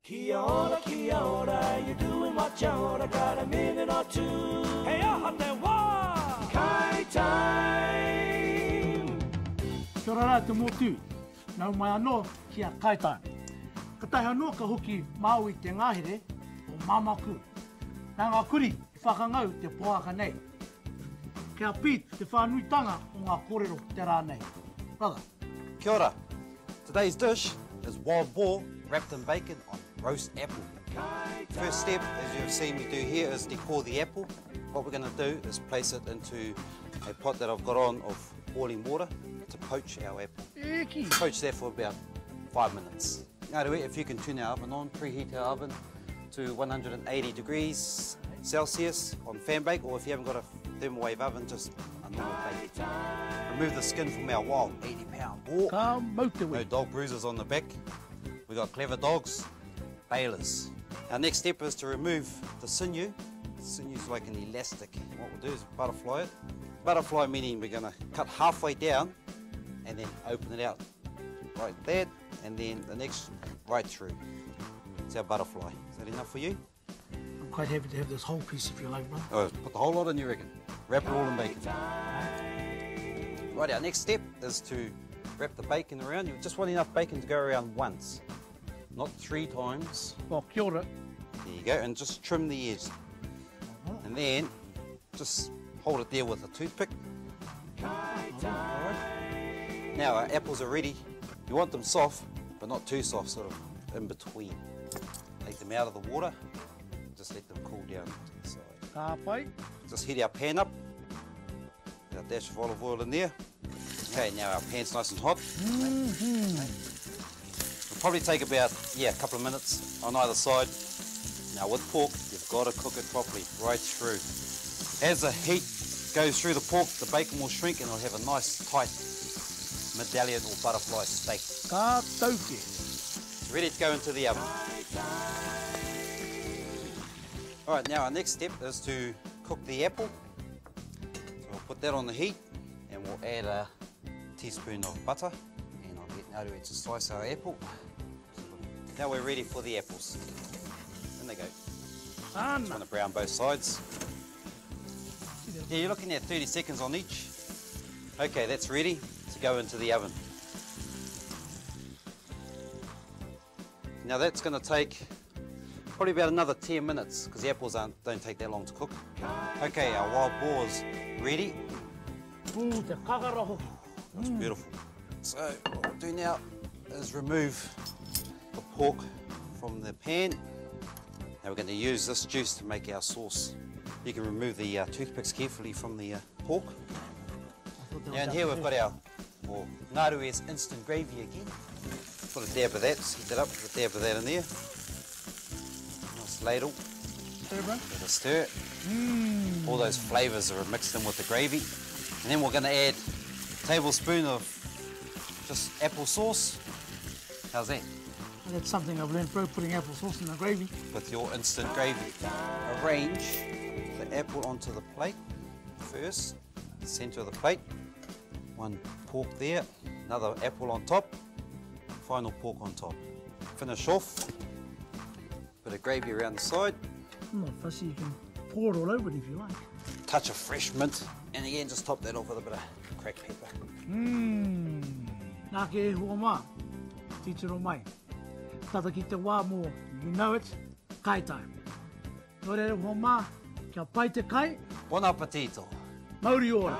Kia ora, you doing what you oughta, got a minute or two. Hey, hot there, wah! Kai time! Kia ora rā te motu, nau mai anō kia kai time. Ka tahi anō ka hoki mau I te ngahere o mamaku. Nā ngā kuri I whakangau te poaka nei. Kia pīt te whānuitanga o ngā kōrero te rā nei. Brother. Kia ora. Today's dish is wild boar wrapped in bacon on roast apple. First step, as you've seen me do here, is decore the apple. What we're going to do is place it into a pot that I've got on of boiling water to poach our apple. Eki. Poach that for about 5 minutes. Now, if you can turn our oven on, preheat our oven to 180 degrees Celsius on fan bake, or if you haven't got a thermowave oven, just a normal bake. Remove the skin from our wild 80-pound boar. Ka mautewe. No dog bruises on the back. We've got clever dogs, bailers. Our next step is to remove the sinew. The sinew is like an elastic. What we'll do is butterfly it. Butterfly meaning we're going to cut halfway down and then open it out like that, and then the next right through. It's our butterfly. Is that enough for you? I'm quite happy to have this whole piece if you like, brother. Oh, put the whole lot in, you reckon? Wrap it all in bacon. Right, our next step is to wrap the bacon around. You just want enough bacon to go around once, not 3 times. Well, kia ora. There you go, and just trim the edge. And then just hold it there with a toothpick. Now our apples are ready. You want them soft, but not too soft, sort of in between. Take them out of the water, and just let them cool down to the side. Ka pai. Just heat our pan up. Our dash of olive oil in there. Okay, now our pan's nice and hot. It'll probably take about, a couple of minutes on either side. Now with pork, you've got to cook it properly, right through. As the heat goes through the pork, the bacon will shrink and it'll have a nice tight medallion or butterfly steak. Ka tauke. It's ready to go into the oven. All right, now our next step is to cook the apple. So we'll put that on the heat and we'll add a teaspoon of butter, and I'll get Naru to slice our apple. Now we're ready for the apples. In they go. Just want to brown both sides. Yeah, you're looking at 30 seconds on each. Okay, that's ready to go into the oven. Now that's going to take probably about another 10 minutes because the apples don't take that long to cook. Okay, our wild boar's ready. Ooh, te kakara hoki. That's beautiful. So what we'll do now is remove the pork from the pan. Now we're going to use this juice to make our sauce. You can remove the toothpicks carefully from the pork. Now in here we've got our Ngarue's instant gravy again. Put a dab of that, heat that up, put a dab of that in there. Nice ladle. Stir, bro. Give it a stir. All those flavours are mixed in with the gravy. And then we're going to add a tablespoon of just apple sauce. How's that? That's something I've learned, bro, putting apple sauce in the gravy. With your instant gravy. Arrange the apple onto the plate first, the centre of the plate. One pork there, another apple on top, final pork on top. Finish off, bit of gravy around the side. I'm not fussy, you can pour it all over it if you like. Touch of fresh mint, and again just top that off with a bit of cracked pepper. Nā ke e hua mā, titiro mai. Tata ki te wā mō, you know it, kai time. Nō reira hua mā, kia pai te kai. Bon appetito. Mauri ora.